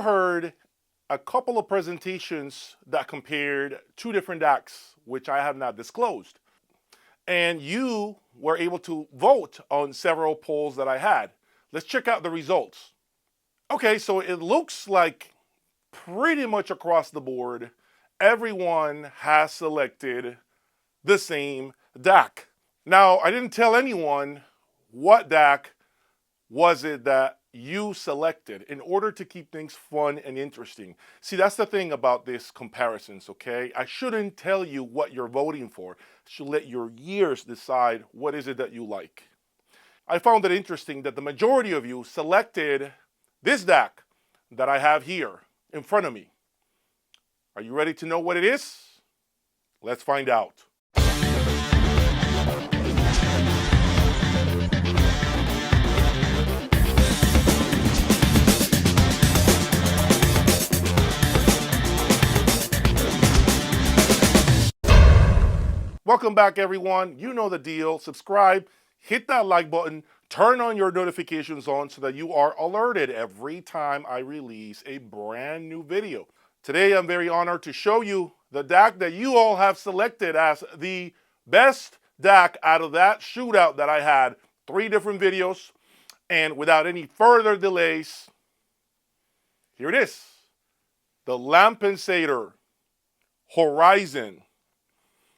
you heard a couple of presentations that compared two different DACs, which I have not disclosed. And you were able to vote on several polls that I had. Let's check out the results. Okay, so it looks like pretty much across the board, everyone has selected the same DAC. Now, I didn't tell anyone what DAC was it that you selected in order to keep things fun and interesting. See, that's the thing about these comparisons, okay? I shouldn't tell you what you're voting for. I should let your ears decide what is it that you like. I found it interesting that the majority of you selected this DAC that I have here in front of me. Are you ready to know what it is? Let's find out. Welcome back, everyone. You know the deal. Subscribe, hit that like button, turn on your notifications on so that you are alerted every time I release a brand new video. Today, I'm very honored to show you the DAC that you all have selected as the best DAC out of that shootout that I had. 3 different videos. And without any further delays, here it is. The Lampensator Horizon.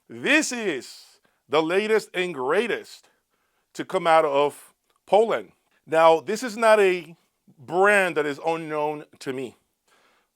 This is the latest and greatest to come out of Poland. Now, this is not a brand that is unknown to me.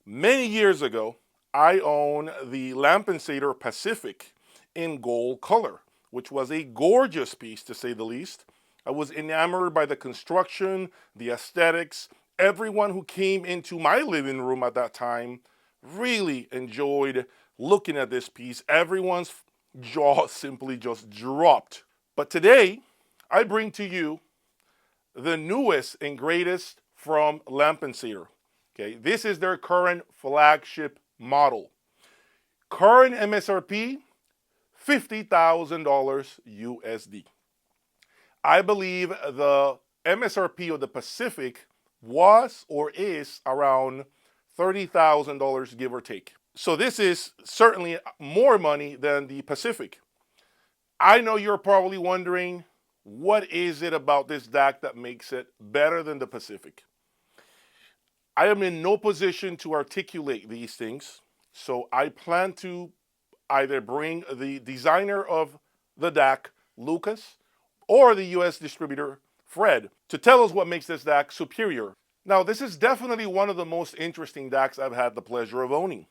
Many years ago, I owned the Lampensator Pacific in gold color, which was a gorgeous piece to say the least. I was enamored by the construction, the aesthetics. Everyone who came into my living room at that time really enjoyed looking at this piece. Everyone's jaw simply just dropped. But today, I bring to you the newest and greatest from Lampensator. Okay, this is their current flagship model. Current MSRP, $50,000 USD. I believe the MSRP of the Pacific was or is around $30,000, give or take. So this is certainly more money than the Pacific. I know you're probably wondering, what is it about this DAC that makes it better than the Pacific? I am in no position to articulate these things, so I plan to either bring the designer of the DAC, Lucas, or the US distributor, Fred, to tell us what makes this DAC superior. Now, this is definitely one of the most interesting DACs I've had the pleasure of owning.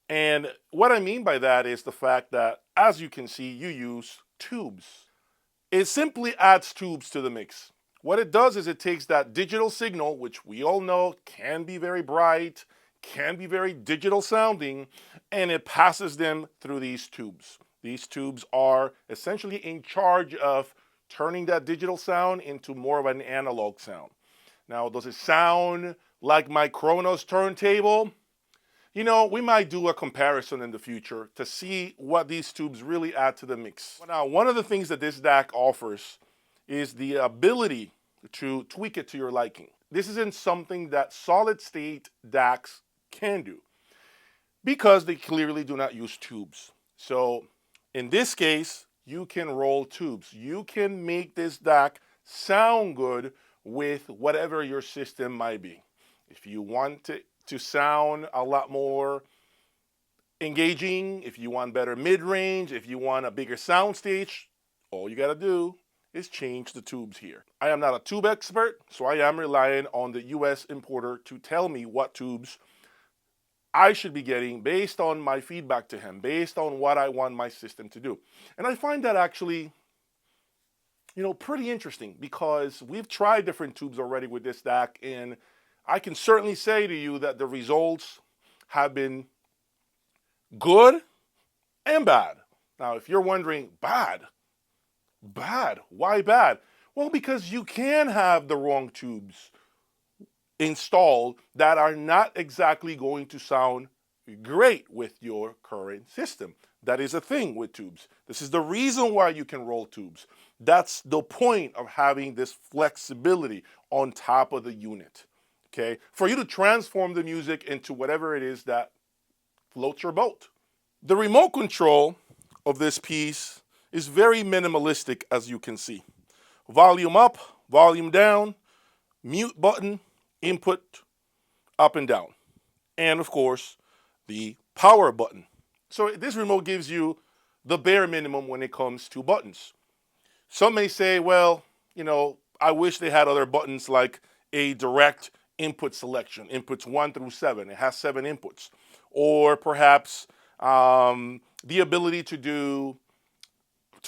And what I mean by that is the fact that, as you can see, you use tubes. It simply adds tubes to the mix. What it does is it takes that digital signal, which we all know can be very bright, can be very digital sounding, and it passes them through these tubes. These tubes are essentially in charge of turning that digital sound into more of an analog sound. Now, does it sound like my Kronos turntable? You know, we might do a comparison in the future to see what these tubes really add to the mix. Now, one of the things that this DAC offers is the ability to tweak it to your liking. This isn't something that solid-state DACs can do because they clearly do not use tubes. So in this case, you can roll tubes. You can make this DAC sound good with whatever your system might be. If you want it to sound a lot more engaging, if you want better mid-range, if you want a bigger sound stage, all you gotta do is change the tubes here. I am not a tube expert, so I am relying on the US importer to tell me what tubes I should be getting based on my feedback to him, based on what I want my system to do. And I find that actually, you know, pretty interesting because we've tried different tubes already with this DAC, and I can certainly say to you that the results have been good and bad. Now, if you're wondering, bad, why bad? Well, because you can have the wrong tubes installed that are not exactly going to sound great with your current system. That is a thing with tubes. This is the reason why you can roll tubes. That's the point of having this flexibility on top of the unit. okay, for you to transform the music into whatever it is that floats your boat. The remote control of this piece is very minimalistic, as you can see. Volume up, volume down, mute button, input up and down, and of course, the power button. So this remote gives you the bare minimum when it comes to buttons. Some may say, well, I wish they had other buttons like a direct input selection, inputs 1 through 7. It has 7 inputs. Or perhaps the ability to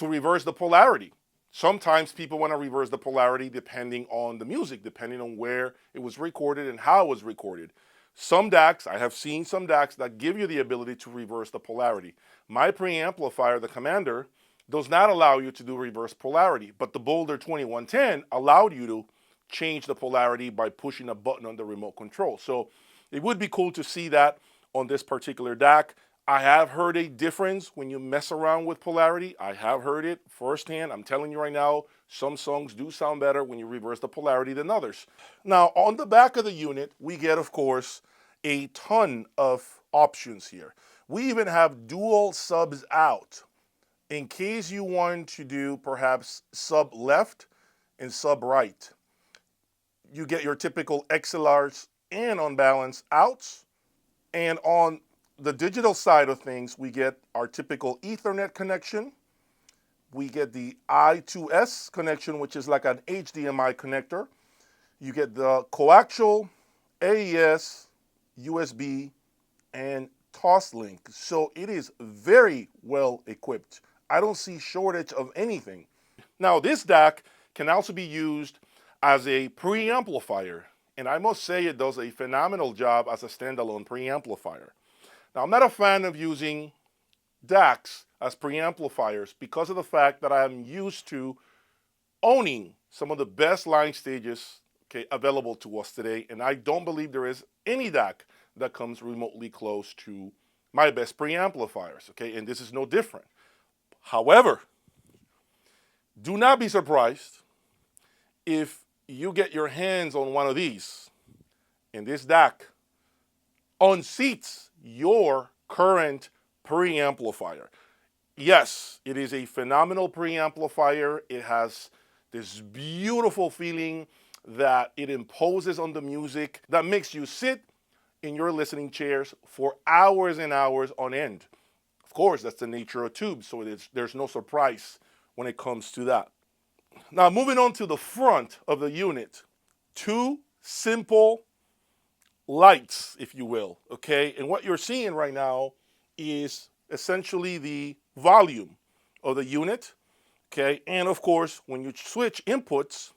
reverse the polarity. Sometimes people want to reverse the polarity depending on the music, depending on where it was recorded and how it was recorded. Some DACs, I have seen some DACs that give you the ability to reverse the polarity. My preamplifier, the Commander, does not allow you to do reverse polarity, but the Boulder 2110 allowed you to change the polarity by pushing a button on the remote control. So it would be cool to see that on this particular DAC. I have heard a difference when you mess around with polarity. I have heard it firsthand. I'm telling you right now, some songs do sound better when you reverse the polarity than others. Now, on the back of the unit, we get, of course, a ton of options here. We even have dual subs out in case you want to do perhaps sub left and sub right. You get your typical XLRs and unbalanced outs. And on the digital side of things, we get our typical Ethernet connection. We get the I2S connection, which is like an HDMI connector. You get the coaxial, AES, USB, and Toslink. So it is very well equipped. I don't see shortage of anything. Now, this DAC can also be used as a preamplifier, and I must say it does a phenomenal job as a standalone preamplifier. Now, I'm not a fan of using DACs as preamplifiers because of the fact that I am used to owning some of the best line stages, okay, available to us today, and I don't believe there is any DAC that comes remotely close to my best preamplifiers, okay, and this is no different. However, do not be surprised if you get your hands on one of these, and this DAC unseats your current preamplifier. Yes, it is a phenomenal preamplifier. It has this beautiful feeling that it imposes on the music that makes you sit in your listening chairs for hours and hours on end. Of course, that's the nature of tubes, so there's no surprise when it comes to that. Now, moving on to the front of the unit, 2 simple lights, if you will, okay? And what you're seeing right now is essentially the volume of the unit, okay? And of course, when you switch inputs,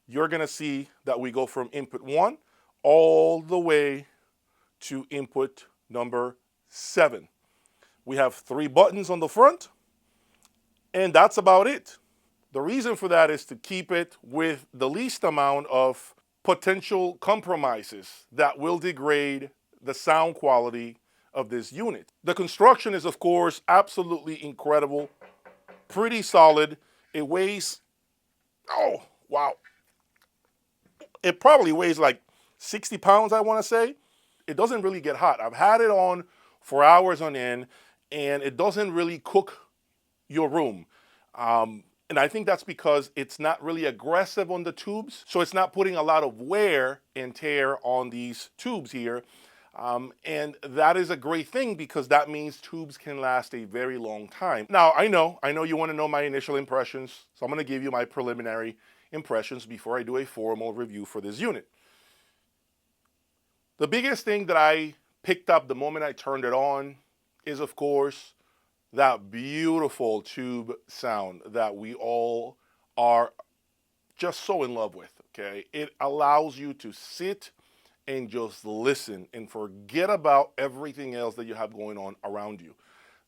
you're gonna see that we go from input 1 all the way to input number 7. We have 3 buttons on the front, and that's about it. The reason for that is to keep it with the least amount of potential compromises that will degrade the sound quality of this unit. The construction is, of course, absolutely incredible, pretty solid. It weighs, oh, wow. It probably weighs like 60 pounds, I want to say. It doesn't really get hot. I've had it on for hours on end, and it doesn't really cook your room. And I think that's because it's not really aggressive on the tubes, so it's not putting a lot of wear and tear on these tubes here. And that is a great thing because that means tubes can last a very long time. Now, I know you want to know my initial impressions, so I'm going to give you my preliminary impressions before I do a formal review for this unit. The biggest thing that I picked up the moment I turned it on is, of course, that beautiful tube sound that we all are just so in love with, okay? It allows you to sit and just listen and forget about everything else that you have going on around you.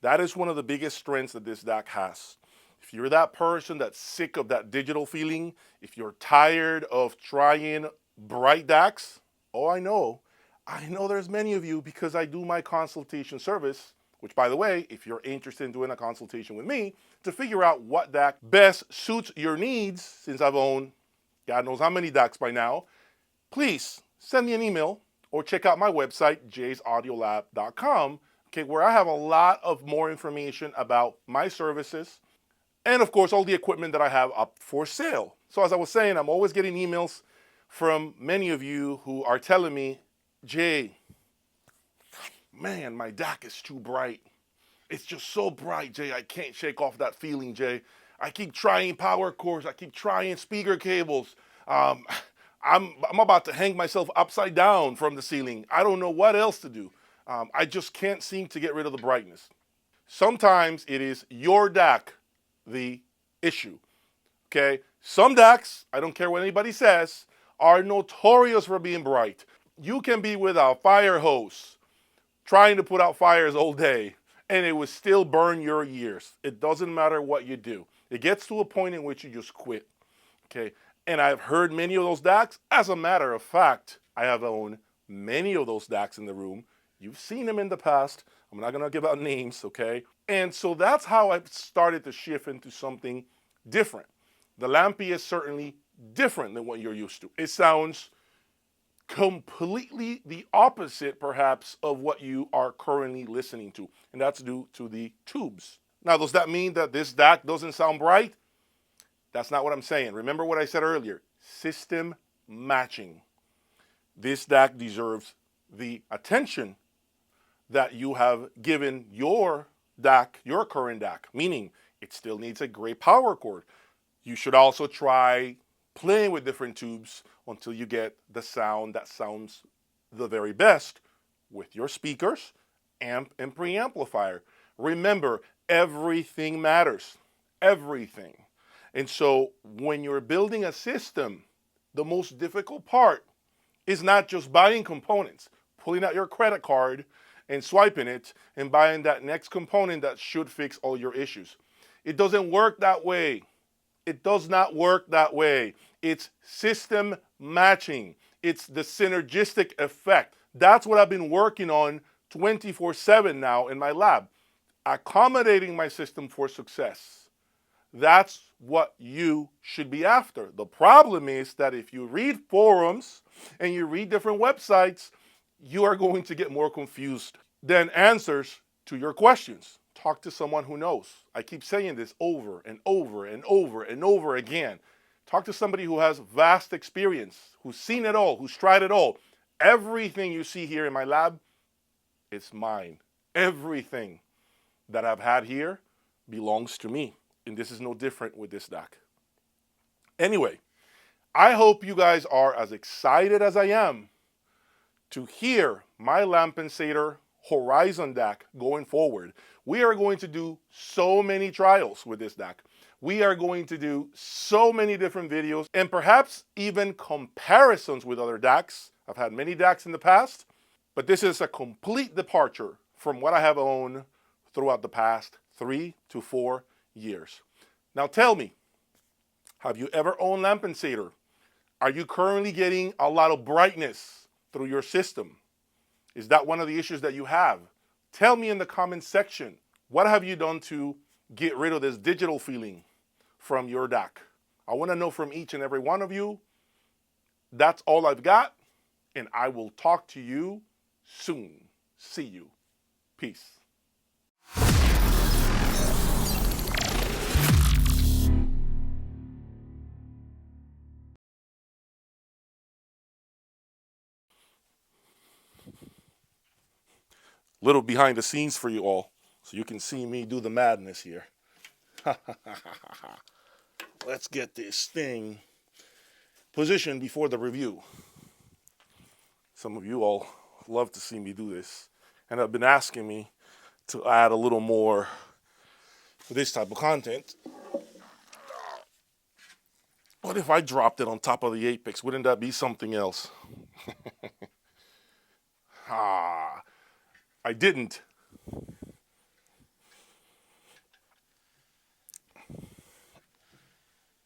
That is one of the biggest strengths that this DAC has. If you're that person that's sick of that digital feeling, if you're tired of trying bright DACs, oh, I know there's many of you because I do my consultation service, which, by the way, if you're interested in doing a consultation with me to figure out what DAC best suits your needs, since I've owned God knows how many DACs by now, please send me an email or check out my website, jaysaudiolab.com, okay, where I have a lot of more information about my services and, of course, all the equipment that I have up for sale. So as I was saying, I'm always getting emails from many of you who are telling me, Jay, man, my DAC is too bright. It's just so bright, Jay. I can't shake off that feeling, Jay. I keep trying power cords. I keep trying speaker cables. I'm about to hang myself upside down from the ceiling. I don't know what else to do. I just can't seem to get rid of the brightness. Sometimes it is your DAC, the issue. Okay? Some DACs, I don't care what anybody says, are notorious for being bright. You can be with a fire hose trying to put out fires all day, and it will still burn your ears. It doesn't matter what you do. It gets to a point in which you just quit. Okay? And I've heard many of those DACs. As a matter of fact, I have owned many of those DACs in the room. You've seen them in the past. I'm not going to give out names, okay? And so that's how I've started to shift into something different. The Lampy is certainly different than what you're used to. It sounds completely the opposite, perhaps, of what you are currently listening to. And that's due to the tubes. Now, does that mean that this DAC doesn't sound bright? That's not what I'm saying. Remember what I said earlier. System matching. This DAC deserves the attention that you have given your DAC, your current DAC, meaning it still needs a great power cord. You should also try playing with different tubes until you get the sound that sounds the very best with your speakers, amp, and preamplifier. Remember, everything matters. Everything. And so when you're building a system, the most difficult part is not just buying components, pulling out your credit card and swiping it and buying that next component that should fix all your issues. It doesn't work that way. It does not work that way. It's system matching. It's the synergistic effect. That's what I've been working on 24/7 now in my lab, accommodating my system for success. That's what you should be after. The problem is that if you read forums and you read different websites, you are going to get more confused than answers to your questions. Talk to someone who knows. I keep saying this over and over and over and over again. Talk to somebody who has vast experience, who's seen it all, who's tried it all. Everything you see here in my lab, it's mine. Everything that I've had here belongs to me. And this is no different with this DAC. Anyway, I hope you guys are as excited as I am to hear my Lampensator Horizon DAC going forward. We are going to do so many trials with this DAC. We are going to do so many different videos and perhaps even comparisons with other DACs. I've had many DACs in the past, but this is a complete departure from what I have owned throughout the past 3 to 4 years. Now tell me, have you ever owned Lampensator? Are you currently getting a lot of brightness through your system? Is that one of the issues that you have? Tell me in the comments section, what have you done to get rid of this digital feeling from your DAC? I want to know from each and every one of you. That's all I've got, and I will talk to you soon. See you. Peace. Little behind the scenes for you all, so you can see me do the madness here. Let's get this thing positioned before the review. Some of you all love to see me do this, and have been asking me to add a little more for this type of content. What if I dropped it on top of the Apex? Wouldn't that be something else? I didn't.